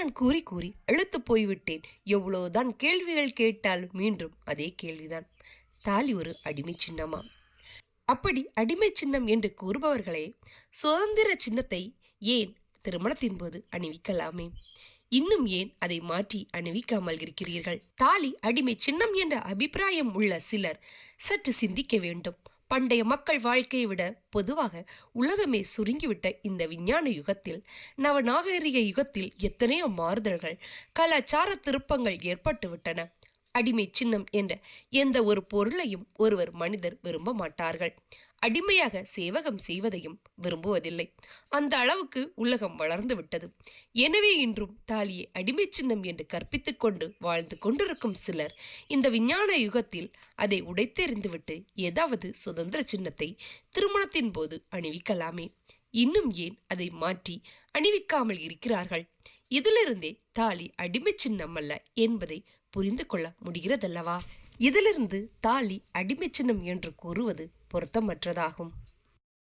நான் கூறி கூறி அழுத்து போய்விட்டேன். எவ்வளவுதான் கேள்விகள் கேட்டால் மீண்டும் அதே கேள்விதான். தாலி ஒரு அடிமை சின்னமா? அப்படி அடிமை சின்னம் என்று கூறுபவர்களே சுதந்திர சின்னத்தை ஏன் திருமணத்தின் போது அணிவிக்கலாமே? இன்னும் ஏன் அதை மாற்றி அணிவிக்காமல் இருக்கிறீர்கள்? தாலி அடிமை சின்னம் என்ற அபிப்பிராயம் உள்ள சிலர் சற்று சிந்திக்க வேண்டும். பண்டைய மக்கள் வாழ்க்கையை விட பொதுவாக உலகமே சுருங்கிவிட்ட இந்த விஞ்ஞான யுகத்தில், நவநாகரிக யுகத்தில் எத்தனையோ மாறுதல்கள், கலாச்சார திருப்பங்கள் ஏற்பட்டுவிட்டன. அடிமை சின்னம் என்ற எந்த ஒரு பொருளையும் ஒருவர் மனிதர் விரும்ப மாட்டார்கள். அடிமையாக சேவகம் செய்வதையும் விரும்புவதில்லை. அந்த அளவுக்கு உலகம் வளர்ந்து விட்டது. எனவே இன்றும் தாலியை அடிமை சின்னம் என்று கற்பித்துக் கொண்டு வாழ்ந்து கொண்டிருக்கும் சிலர் இந்த விஞ்ஞான யுகத்தில் அதை உடைத்தெறிந்துவிட்டு ஏதாவது சுதந்திர சின்னத்தை திருமணத்தின் போது அணிவிக்கலாமே? இன்னும் ஏன் அதை மாற்றி அணிவிக்காமல் இருக்கிறார்கள்? இதிலிருந்தே தாலி அடிமை சின்னம் அல்ல என்பதை புரிந்து கொள்ள முடிகிறதல்லவா? இதிலிருந்து தாலி அடிமை சின்னம் என்று கூறுவது பொருத்தமற்றதாகும்.